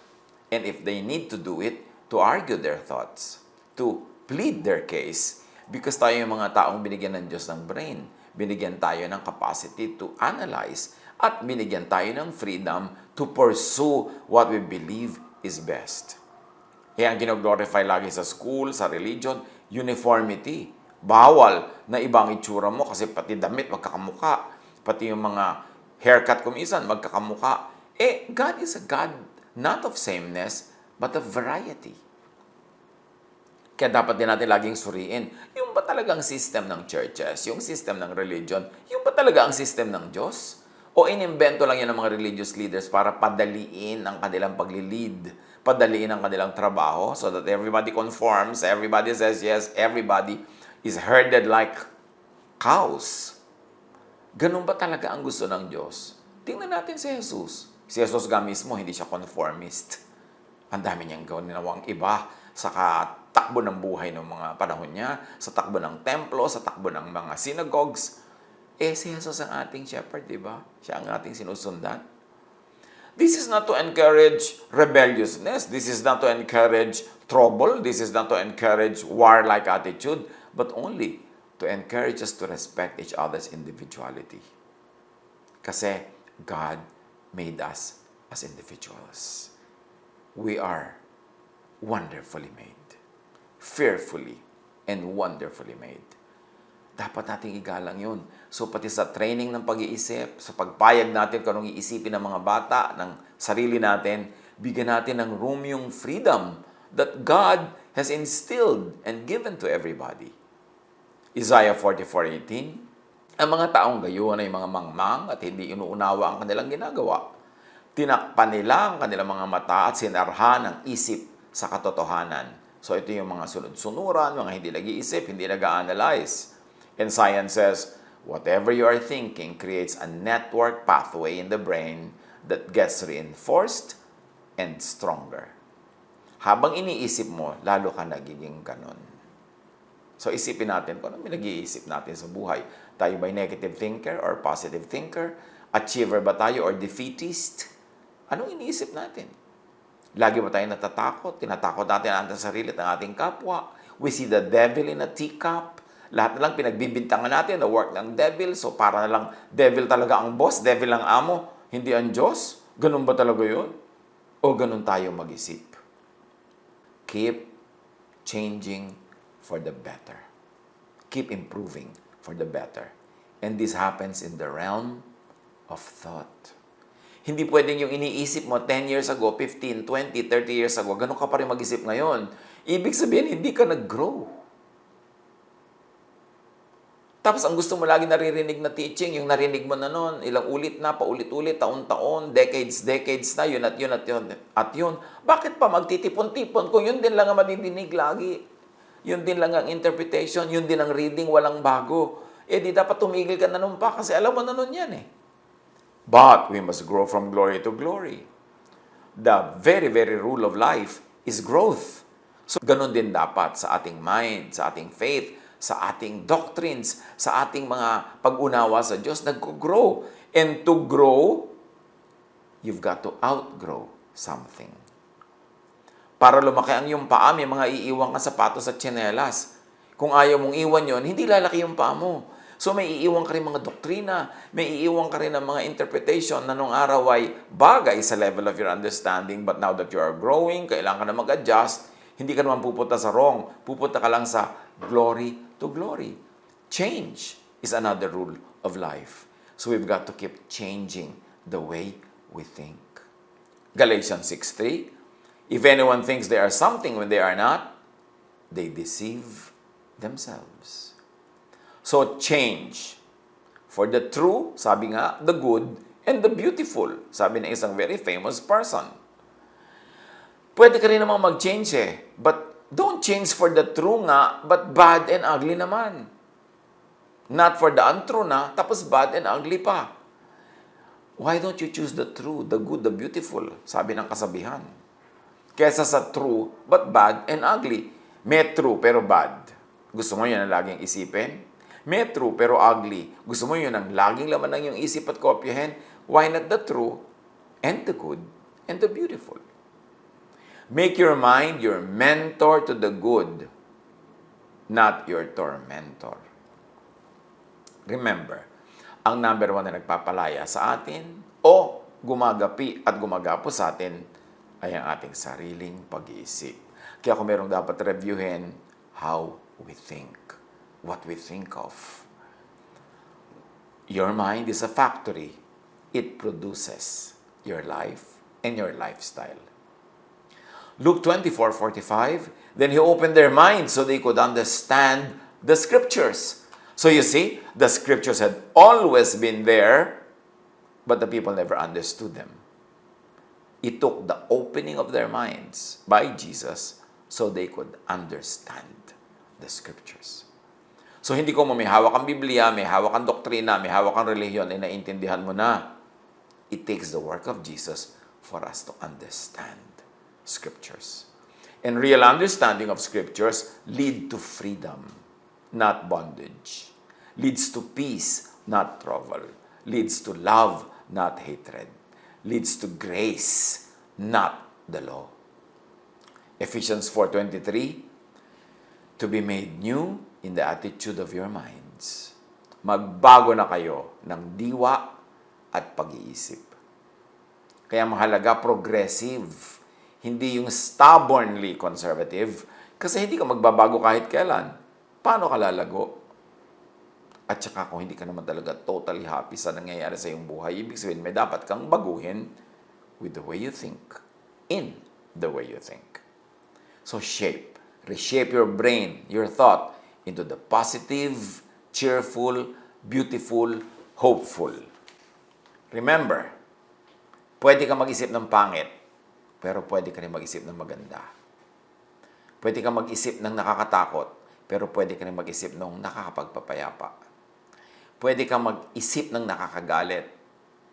And if they need to do it, to argue their thoughts, to plead their case, because tayo yung mga taong binigyan ng Diyos ng brain, binigyan tayo ng capacity to analyze, at binigyan tayo ng freedom to pursue what we believe is best. Kaya ang ginoglorify lagi sa school, sa religion, uniformity. Bawal na ibang itsura mo kasi pati damit magkakamuka, pati yung mga haircut kumisan magkakamuka. God is a God not of sameness, but of variety. Kaya dapat din natin laging suriin, yung ba talagang system ng churches, yung system ng religion, yung ba talaga ang system ng Diyos? O inimbento lang yan ng mga religious leaders para padaliin ang kanilang paglilid, padaliin ang kanilang trabaho so that everybody conforms, everybody says yes, everybody is herded like cows. Ganun ba talaga ang gusto ng Diyos? Tingnan natin si Jesus. Si Jesus nga mismo, hindi siya conformist. Ang dami niyang ginawang iba sa takbo ng buhay ng mga panahon niya, sa takbo ng templo, sa takbo ng mga synagogues. Si Jesus ang ating shepherd, di ba? Siya ang ating sinusundan. This is not to encourage rebelliousness. This is not to encourage trouble. This is not to encourage warlike attitude, but only to encourage us to respect each other's individuality. Kasi God made us as individuals. We are wonderfully made. Fearfully and wonderfully made. Dapat nating igalang yun. So, pati sa training ng pag-iisip, sa pagpayag natin kung anong iisipin ng mga bata, ng sarili natin, bigyan natin ng room yung freedom that God has instilled and given to everybody. Isaiah 44:18, ang mga taong gayon ay mga mangmang at hindi inuunawa ang kanilang ginagawa. Tinakpan nila ang kanilang mga mata at sinarhan ang isip sa katotohanan. So, ito yung mga sunod-sunuran, mga hindi nag-iisip, hindi nag-analyze. And science says, whatever you are thinking creates a network pathway in the brain that gets reinforced and stronger. Habang iniisip mo, lalo ka nagiging ganon. So isipin natin kung ano nag-iisip natin sa buhay. Tayo ba'y negative thinker or positive thinker? Achiever ba tayo or defeatist? Anong iniisip natin? Lagi ba tayo natatakot? Tinatakot natin ang ating sarili at ang ating kapwa? We see the devil in a teacup. Lahat na lang pinagbibintangan natin na work ng devil. So para na lang devil talaga ang boss, devil ang amo, hindi ang Diyos. Ganun ba talaga yun? O ganun tayo mag-isip? Keep changing for the better. Keep improving for the better. And this happens in the realm of thought. Hindi pwedeng yung iniisip mo 10 years ago, 15, 20, 30 years ago, ganun ka pa rin mag-isip ngayon. Ibig sabihin, hindi ka nag-grow. Tapos ang gusto mo lagi naririnig na teaching, yung narinig mo na noon, ilang ulit na, paulit-ulit, taon-taon, decades na, yun at yun at yun at yun. Bakit pa magtitipon-tipon kung yun din lang ang madidinig lagi? Yun din lang ang interpretation, yun din ang reading, walang bago. Di dapat tumigil ka na nun pa kasi alam mo na nun yan eh. But we must grow from glory to glory. The very, very rule of life is growth. So, ganun din dapat sa ating mind, sa ating faith, sa ating doctrines, sa ating mga pag-unawa sa Diyos, nag-grow. And to grow, you've got to outgrow something. Para lumaki ang iyong paa, may mga iiwan ka sapatos at tsinelas. Kung ayaw mong iwan yon, hindi lalaki yung paa mo. So may iiwan ka rin mga doktrina, may iiwan ka rin ng mga interpretation na nung araw ay bagay sa level of your understanding, but now that you are growing, kailangan ka na mag-adjust, hindi ka naman pupunta sa wrong, pupunta ka lang sa glory to glory. Change is another rule of life. So we've got to keep changing the way we think. Galatians 6:3, if anyone thinks they are something when they are not, they deceive themselves. So change for the true, sabi nga, the good, and the beautiful, sabi ng isang very famous person. Pwede ka rin namang mag-change but don't change for the true nga, but bad and ugly naman. Not for the untrue na, tapos bad and ugly pa. Why don't you choose the true, the good, the beautiful? Sabi ng kasabihan. Kesa sa true, but bad and ugly. May true, pero bad. Gusto mo yun ang laging isipin? May true, pero ugly. Gusto mo yun ang laging laman ng iyong isip at kopyahin? Why not the true, and the good, and the beautiful? Make your mind your mentor to the good, not your tormentor. Remember, ang number one na nagpapalaya sa atin o gumagapi at gumagapo sa atin ay ang ating sariling pag-iisip. Kaya kung merong dapat reviewin, how we think, what we think of. Your mind is a factory. It produces your life and your lifestyle. Luke 24:45, then he opened their minds so they could understand the scriptures. So you see, the scriptures had always been there, but the people never understood them. It took the opening of their minds by Jesus so they could understand the scriptures. So hindi ko may hawak ang Biblia, may hawak ang doktrina, may hawak ang relihiyon, ay naintindihan mo na. It takes the work of Jesus for us to understand scriptures. And real understanding of scriptures lead to freedom, not bondage. Leads to peace, not trouble. Leads to love, not hatred. Leads to grace, not the law. Ephesians 4:23, to be made new in the attitude of your minds. Magbago na kayo ng diwa at pag-iisip. Kaya mahalaga, progressive. Hindi yung stubbornly conservative, kasi hindi ka magbabago kahit kailan. Paano ka lalago? At saka kung hindi ka naman talaga totally happy sa nangyayari sa iyong buhay, ibig sabihin may dapat kang baguhin with the way you think, in the way you think. So reshape your brain, your thought, into the positive, cheerful, beautiful, hopeful. Remember, pwede ka mag-isip ng pangit, pero pwede ka rin mag-isip ng maganda. Pwede ka mag-isip ng nakakatakot, pero pwede ka rin mag-isip ng nakakapagpapayapa. Pwede ka mag-isip ng nakakagalit,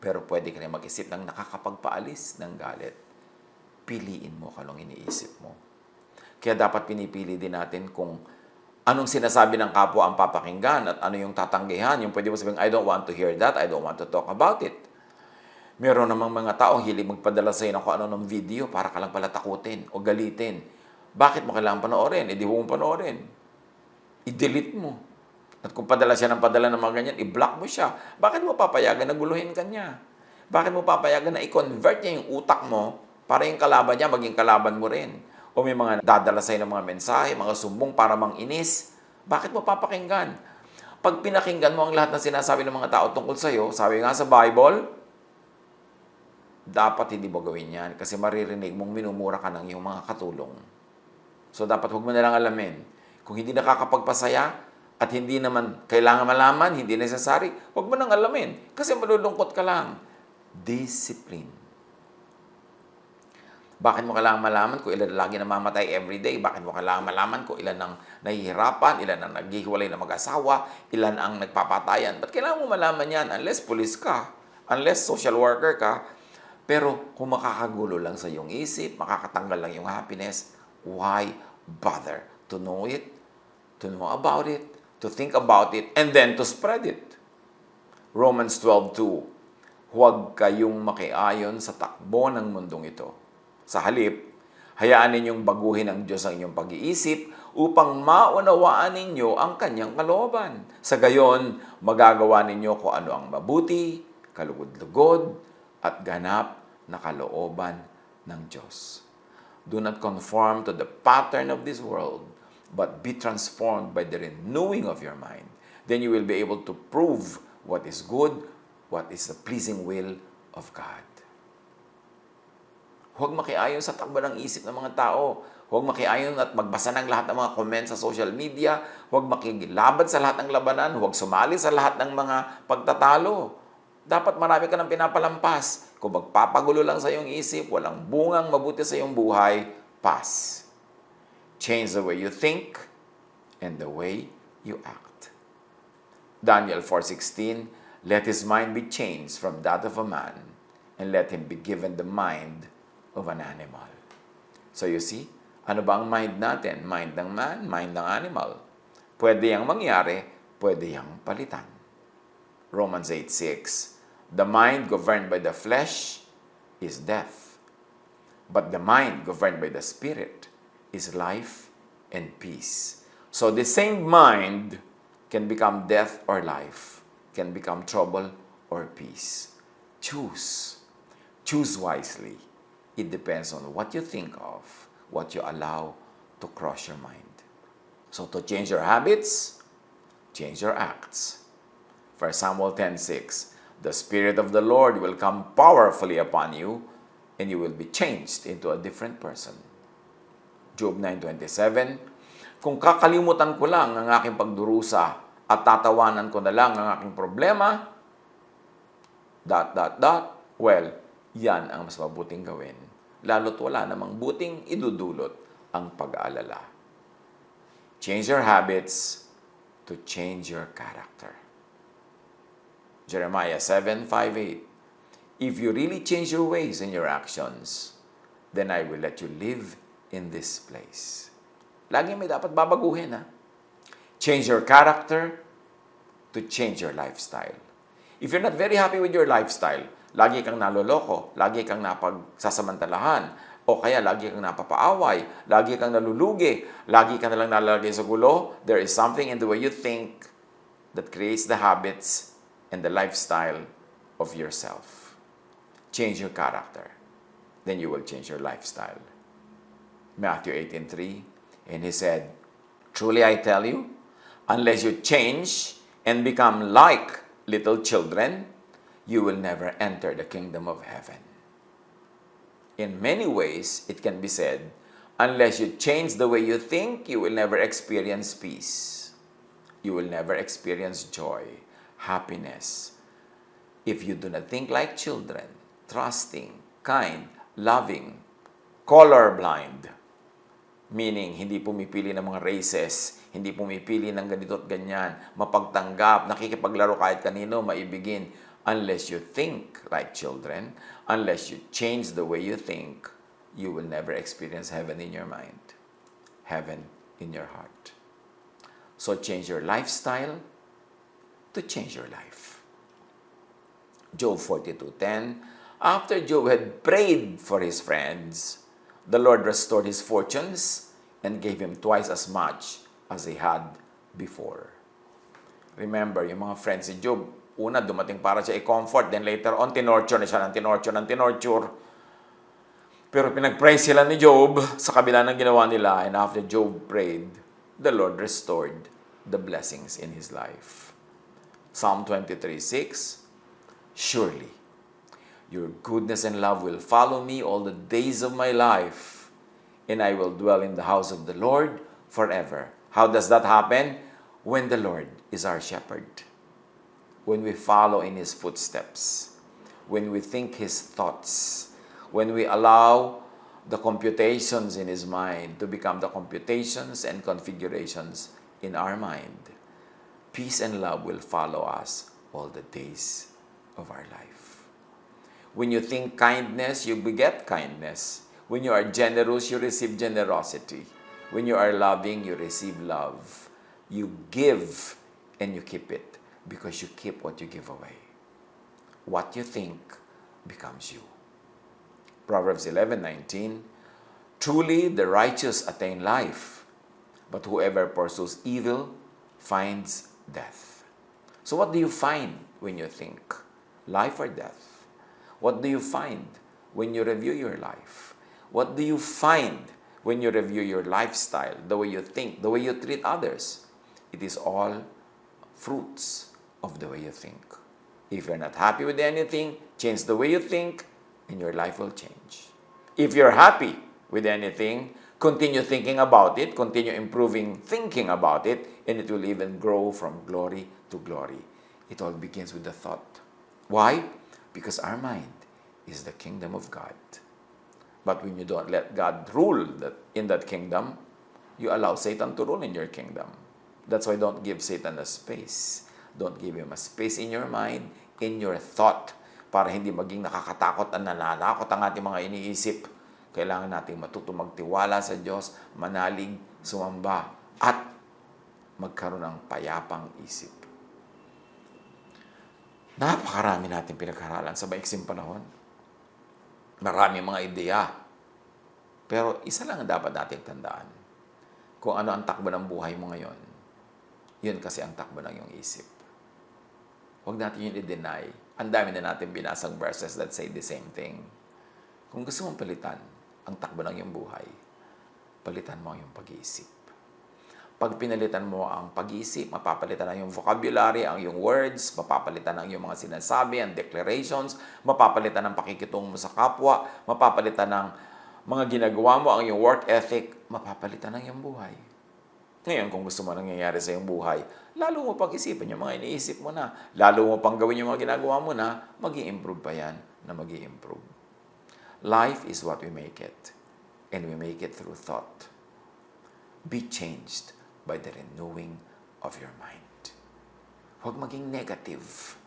pero pwede ka rin mag-isip ng nakakapagpaalis ng galit. Piliin mo kung anong iniisip mo. Kaya dapat pinipili din natin kung anong sinasabi ng kapwa ang papakinggan at ano yung tatanggihan. Yung pwede mo sabihin, I don't want to hear that, I don't want to talk about it. Meron namang mga taong hilig magpadala sa'yo ng kung ano ng video para ka lang pala takutin o galitin. Bakit mo kailangan panoorin? E di huwag mong panoorin. I-delete mo. At kung padala siya ng padala ng mga ganyan, i-block mo siya. Bakit mo papayagan na guluhin ka niya? Bakit mo papayagan na i-convert niya yung utak mo para yung kalaban niya maging kalaban mo rin? O may mga dadala sa'yo ng mga mensahe, mga sumbong para mang-inis. Bakit mo papakinggan? Pag pinakinggan mo ang lahat ng sinasabi ng mga tao tungkol sa'yo, sabi nga sa Bible, dapat hindi mo gawin yan kasi maririnig mong minumura ka ng iyong mga katulong. So dapat huwag mo na lang alamin. Kung hindi nakakapagpasaya at hindi naman kailangan malaman, hindi necessary, huwag mo nang alamin kasi malulungkot ka lang. Discipline. Bakit mo kailangan malaman kung ilan lagi namamatay everyday? Bakit mo kailangan malaman kung ilan ang nahihirapan, ilan ang naghihiwalay na mag-asawa, ilan ang nagpapatayan? Ba't kailangan mo malaman yan? Unless police ka, unless social worker ka. Pero kung makakagulo lang sa iyong isip, makakatanggal lang yung happiness, why bother to know it, to know about it, to think about it, and then to spread it? Romans 12:2, huwag kayong makiayon sa takbo ng mundong ito. Sa halip, hayaan ninyong baguhin ng Diyos ang inyong pag-iisip upang maunawaan ninyo ang kanyang kalooban. Sa gayon, magagawa ninyo kung ano ang mabuti, kalugod-lugod, at ganap na kalooban ng Diyos. Do not conform to the pattern of this world, but be transformed by the renewing of your mind, then you will be able to prove what is good, what is the pleasing will of God. Huwag makiayon sa takbo ng isip ng mga tao. Huwag makiayon at magbasa ng lahat ng mga comments sa social media. Huwag makilabad sa lahat ng labanan. Huwag sumali sa lahat ng mga pagtatalo. Dapat marami ka ng pinapalampas. Kung magpapagulo lang sa iyong isip, walang bungang mabuti sa iyong buhay, pass. Change the way you think and the way you act. Daniel 4:16, let his mind be changed from that of a man, and let him be given the mind of an animal. So you see, ano ba ang mind natin? Mind ng man, mind ng animal. Pwede yang mangyari, pwede yang palitan. Romans 8:6, the mind governed by the flesh is death, but the mind governed by the Spirit is life and peace. So the same mind can become death or life, can become trouble or peace. Choose. Choose wisely. It depends on what you think of, what you allow to cross your mind. So to change your habits, change your acts. 1 Samuel 10:6, the Spirit of the Lord will come powerfully upon you, and you will be changed into a different person. Job 9:27, kung kakalimutan ko lang ang aking pagdurusa at tatawanan ko na lang ang aking problema, ... well, yan ang mas mabuting gawin. Lalo't wala namang buting idudulot ang pag-aalala. Change your habits to change your character. Jeremiah 7:5-8, if you really change your ways and your actions, then I will let you live in this place. Lagi may dapat babaguhin, ha? Change your character to change your lifestyle. If you're not very happy with your lifestyle, lagi kang naloloko, lagi kang napagsasamantalahan, o kaya lagi kang napapaaway, lagi kang nalulugi, lagi kang nalang nalalagay sa gulo, there is something in the way you think that creates the habits and the lifestyle of yourself. Change your character. Then you will change your lifestyle. Matthew 18:3, and he said, truly I tell you, unless you change and become like little children, you will never enter the kingdom of heaven. In many ways, it can be said, unless you change the way you think, you will never experience peace. You will never experience joy, happiness. If you do not think like children, trusting, kind, loving, colorblind, meaning hindi pumipili ng mga races, hindi pumipili ng ganito at ganyan, mapagtanggap, nakikipaglaro kahit kanino, maibigin. Unless you think like children, unless you change the way you think, you will never experience heaven in your mind, heaven in your heart. So change your lifestyle to change your life. Job 42:10, after Job had prayed for his friends, the Lord restored his fortunes and gave him twice as much as he had before. Remember, yung mga friends si Job, una dumating para siya i-comfort, then later on, tinorture na siya ng tinorture. Pero pinag-pray sila ni Job sa kabila ng ginawa nila, and after Job prayed, the Lord restored the blessings in his life. Psalm 23:6, surely, your goodness and love will follow me all the days of my life, and I will dwell in the house of the Lord forever. How does that happen? When the Lord is our shepherd. When we follow in His footsteps. When we think His thoughts. When we allow the computations in His mind to become the computations and configurations in our mind. Peace and love will follow us all the days of our life. When you think kindness, you beget kindness. When you are generous, you receive generosity. When you are loving, you receive love. You give and you keep it because you keep what you give away. What you think becomes you. Proverbs 11:19, truly the righteous attain life, but whoever pursues evil finds death. So what do you find when you think? Life or death? What do you find when you review your life? What do you find when you review your lifestyle, the way you think, the way you treat others? It is all fruits of the way you think. If you're not happy with anything, change the way you think, and your life will change. If you're happy with anything, continue thinking about it, continue improving thinking about it, and it will even grow from glory to glory. It all begins with the thought. Why? Because our mind is the kingdom of God. But when you don't let God rule in that kingdom, you allow Satan to rule in your kingdom. That's why don't give Satan a space. Don't give him a space in your mind, in your thought, para hindi maging nakakatakot at nananakot ang ating mga iniisip. Kailangan nating matuto magtiwala sa Diyos, manalig, sumamba, at magkaroon ng payapang isip. Napakarami natin pinag-aralan sa maiksing panahon. Marami mga ideya. Pero isa lang ang dapat nating tandaan. Kung ano ang takbo ng buhay mo ngayon, yun kasi ang takbo ng iyong isip. Huwag natin yun i-deny. Ang dami na natin binasang verses that say the same thing. Kung gusto mong palitan ang takbo ng iyong buhay, palitan mo ang iyong pag-iisip. Pag pinalitan mo ang pag-iisip, mapapalitan ang iyong vocabulary, ang iyong words, mapapalitan ang iyong mga sinasabi, ang declarations, mapapalitan ang pakikitungo mo sa kapwa, mapapalitan ng mga ginagawa mo, ang iyong work ethic, mapapalitan ang iyong buhay. Ngayon, kung gusto mo nangyayari sa iyong buhay, lalo mo pag-isipan yung mga iniisip mo na, lalo mo pang gawin yung mga ginagawa mo na, mag-i-improve pa yan na mag-i-improve. Life is what we make it, and we make it through thought. Be changed by the renewing of your mind. Huwag maging negative.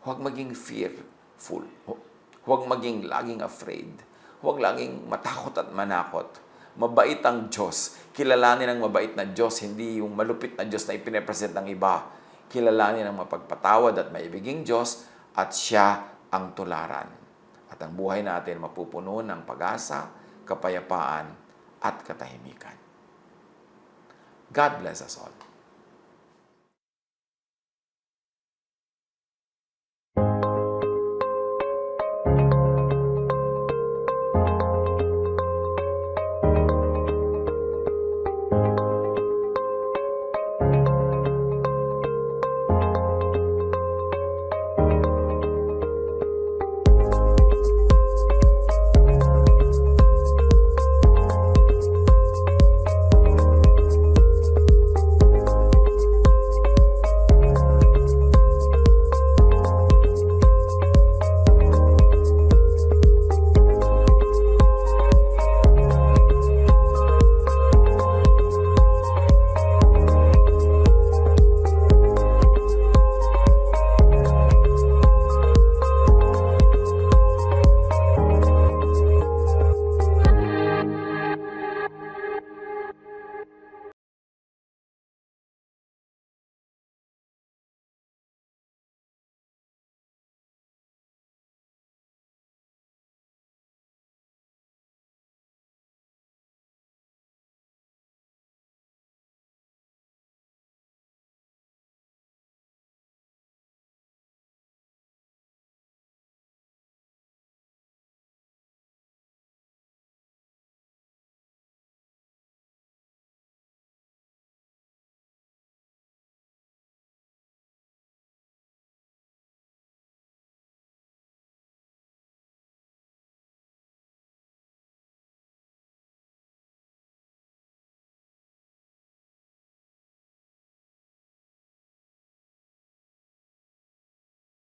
Huwag maging fearful. Huwag maging laging afraid. Huwag laging matakot at manakot. Mabait ang Diyos. Kilalanin ang mabait na Diyos, hindi yung malupit na Diyos na ipinepresent ng iba. Kilalanin ang mapagpatawad at maibiging Diyos at Siya ang tularan. At ang buhay natin mapupuno ng pag-asa, kapayapaan at katahimikan. God bless us all.